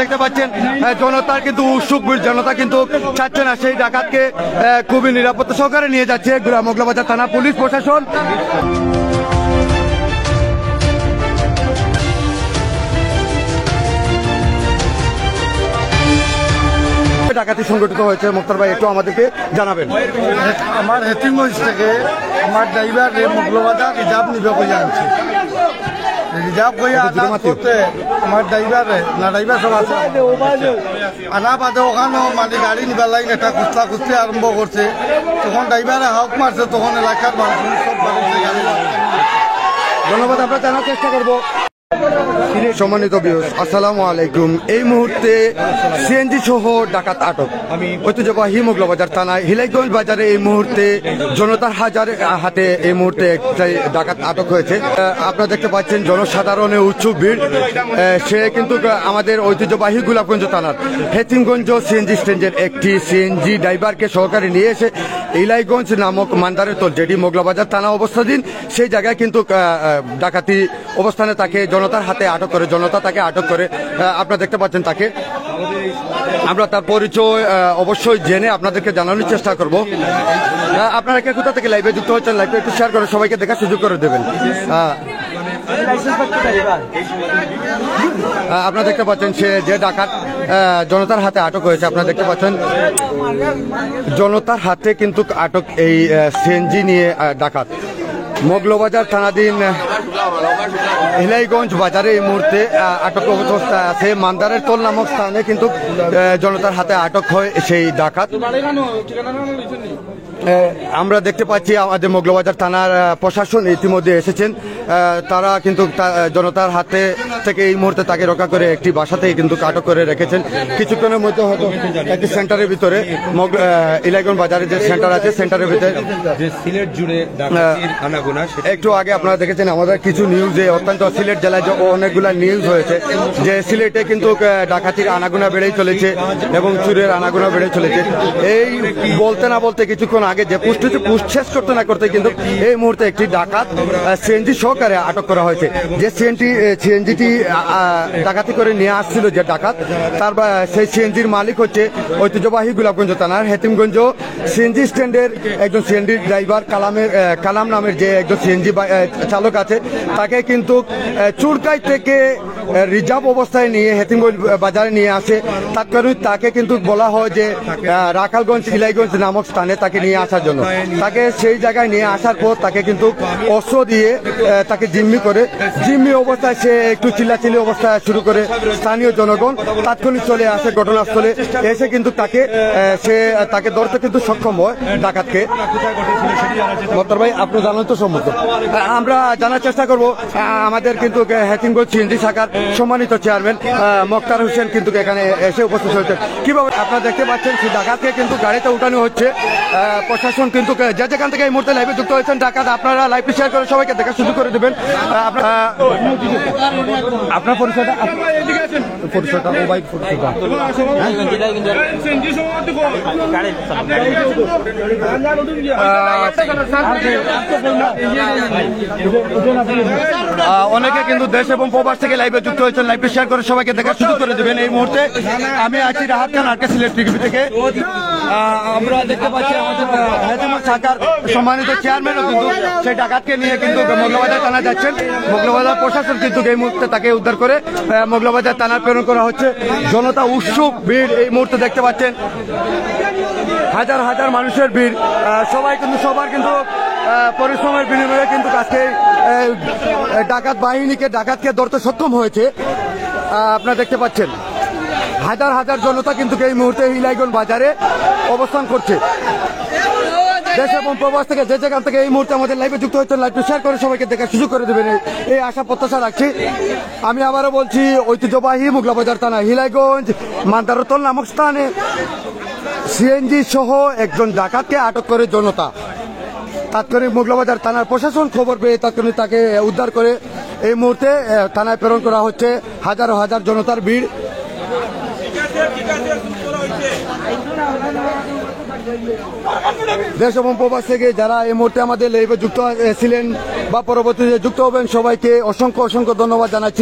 দেখতে পাচ্ছেন জনতার কিন্তু উৎসুক জনতা কিন্তু চাচ্ছে না সেই ডাকাতকে খুবই নিরাপত্তা সহকারে নিয়ে যাচ্ছে মোগলাবাজার থানা পুলিশ প্রশাসন। ডাকাতি সংগঠিত হয়েছে মুক্তার ভাই একটু আমাদেরকে জানাবেন। আমার হেতিমগঞ্জ থেকে আমার ড্রাইভার মোগলাবাজার রিজার্ভ নিবে কইয়া আনছে। রিজার্ভ কইয়া করতে আমার ড্রাইভার না ড্রাইভার সব আছে আনা বাদে ওখানেও মানে গাড়ি নিবার লাইন একটা কুস্তা কুস্তি আরম্ভ করছে। তখন ড্রাইভারে হাউক মারছে, তখন এলাকার মানুষ সব ধন্যবাদ। আমরা জানার চেষ্টা করবো। সম্মানিত ভিউয়ার্স, আসসালামু আলাইকুম। এই মুহূর্তে সিএনজি সহ ডাকাত আটক ঐতিহ্যবাহী মোগলাবাজার থানায় হিলাইগঞ্জ বাজারে এই মুহূর্তে জনতার হাতে এই মুহূর্তে একটাই ডাকাত আটক হয়েছে। আপনারা দেখতে পাচ্ছেন জনসাধারণের উৎসুক ভিড়। সে কিন্তু আমাদের ঐতিহ্যবাহী গোলাপগঞ্জ থানার হেতিমগঞ্জ সিএনজি স্ট্যান্ডের একটি সিএনজি ড্রাইভারকে সহকারে নিয়ে এসে ইলাইগঞ্জ নামক মান্দারের তোল যেটি মোগলাবাজার থানা অবস্থাধীন সেই জায়গায় কিন্তু ডাকাতি অবস্থানে তাকে জনতার হাতে আটক করে, জনতা তাকে আটক করে। আপনারা দেখতে পাচ্ছেন তাকে। আমরা তার পরিচয় অবশ্যই জেনে আপনাদেরকে জানানোর চেষ্টা করব। আপনারা কে কোথা থেকে লাইভে যুক্ত হচ্ছেন লাইভে একটু শেয়ার করে সবাইকে দেখার সুযোগ করে দেবেন। আপনারা দেখতে পাচ্ছেন সে যে ডাকাত জনতার হাতে আটক হয়েছে। আপনারা দেখতে পাচ্ছেন জনতার হাতে কিন্তু আটক এই সিএনজি নিয়ে ডাকাত। মোগলাবাজার থানাধীন হিলাইগঞ্জ বাজারে এই মুহূর্তে আটক অবস্থায় আছে। মান্দারের তোল নামক স্থানে কিন্তু জনতার হাতে আটক হয় সেই ডাকাত। আমরা দেখতে পাচ্ছি আমাদের মোগলাবাজার থানার প্রশাসন ইতিমধ্যে এসেছেন। তারা কিন্তু জনতার হাতে থেকে এই মুহূর্তে তাকে রক্ষা করে একটি বাসাতেই কিন্তু আটক করে রেখেছেন। কিছুক্ষণের মধ্যে হয়তো একটি সেন্টারের ভিতরে ইলাইগঞ্জ বাজারে যে সেন্টার আছে সেন্টারের ভিতরে সিলেট জুড়ে একটু আগে আপনারা দেখেছেন আমাদের কিছু নিউজে অত্যন্ত সিলেট জেলায় অনেকগুলা নিউজ হয়েছে যে সিলেটে কিন্তু ডাকাতির আনাগোনা বেড়েই চলেছে এবং চুরের আনাগোনা বেড়ে চলেছে। এই বলতে না বলতে কিছুক্ষণ আগে যে পুষ্ট শেষ করতে না করতে কিন্তু এই মুহূর্তে একটি ডাকাত সিএনজি সহকারে আটক করা হয়েছে। যে সিএনজিটি ডাকাতি করে নিয়ে আসছিল যে ডাকাত, তার সেই সিএনজির মালিক হচ্ছে ঐতিহ্যবাহী গোলাপগঞ্জ থানার হেতিমগঞ্জ সিএনজি স্ট্যান্ডের একজন সিএনজি ড্রাইভার কালাম নামের যে একজন সিএনজি চালক আছে। তাকে কিন্তু চুরকাই থেকে রিজার্ভ অবস্থায় নিয়ে হেতিমগঞ্জ বাজারে নিয়ে আসে। তাৎক্ষণিক তাকে কিন্তু বলা হয় যে রাখালগঞ্জ ইলাইগঞ্জ নামক স্থানে তাকে নিয়ে আসার জন্য। তাকে সেই জায়গায় নিয়ে আসার পর তাকে কিন্তু অস্ত্র দিয়ে তাকে জিম্মি অবস্থায় সে একটু চিল্লাচিল্লি অবস্থায় শুরু করে। স্থানীয় জনগণ তাৎক্ষণিক চলে আসে ঘটনাস্থলে, এসে কিন্তু তাকে ধরতে কিন্তু সক্ষম হয় ডাকাতকে। মোক্তার ভাই আপনি জানান তো সম্মত। আমরা জানার চেষ্টা করব আমাদের কিন্তু হেতিমগঞ্জ সিএনজি শাখার সম্মানিত চেয়ারম্যান মোক্তার হোসেন কিন্তু এখানে এসে উপস্থিত হয়েছে। কিভাবে আপনারা দেখতে পাচ্ছেন সেই ডাকাতকে কিন্তু গাড়িতে উঠানো হচ্ছে। প্রশাসন কিন্তু যে যেখান থেকে এই মুহূর্তে লাইভে যুক্ত হয়েছেন ডাকাত আপনারা লাইভ শেয়ার করে সবাইকে দেখা শুরু করে দেবেন। আপনার পরিচয়টা অনেকে কিন্তু দেশ এবং প্রবাস থেকে লাইভে যুক্ত হয়েছেন লাইভে শেয়ার করে সবাইকে দেখা শুরু করে দেবেন। এই মুহূর্তে আমি আছি রাহাত খান আরকে সিলেট টিভি থেকে। আমরা দেখতে পাচ্ছি আমাদের হেতিমগঞ্জ শাখার সম্মানিত চেয়ারম্যানও কিন্তু সেই ডাকাতকে নিয়ে কিন্তু মোগলাবাজার থানা যাচ্ছেন। মোগলাবাজার প্রশাসন কিন্তু এই মুহূর্তে তাকে উদ্ধার করে মোগলাবাজার থানা প্রেরণ করা হচ্ছে। জনতা উৎসুক ভিড় এই মুহূর্তে দেখতে পাচ্ছেন, হাজার হাজার মানুষের ভিড়। সবাই কিন্তু সবার কিন্তু পরিশ্রমের বিনিময়ে কিন্তু আজকে ডাকাতকে ধরতে সক্ষম হয়েছে। আপনারা দেখতে পাচ্ছেন হাজার হাজার জনতা কিন্তু এই মুহূর্তে ইলাইগঞ্জ বাজারে অবস্থান করছে। দেশ এবং প্রবাস থেকে যে যেখান থেকে এই মুহূর্তে আমাদের লাইভে যুক্ত হচ্ছেন লাইভটি শেয়ার করে সবাইকে দেখার সুযোগ করে দেবেন এই আশা প্রত্যাশা রাখছি। আমি আবারও বলছি ঐতিহ্যবাহী মোগলাবাজার থানা হিলাইগঞ্জ মান্দারতল নামক স্থানে সিএনজি সহ একজন ডাকাতকে আটক করে জনতা। তাৎক্ষণিক মোগলাবাজার থানার প্রশাসন খবর পেয়ে তাৎক্ষণিক তাকে উদ্ধার করে এই মুহূর্তে থানায় প্রেরণ করা হচ্ছে। হাজার হাজার জনতার ভিড়। দেশ এবং প্রবাস থেকে যারা এই মুহূর্তে আমাদের লাইভে যুক্ত ছিলেন বা পরবর্তীতে যুক্ত হবেন সবাইকে অসংখ্য ধন্যবাদ জানাচ্ছি।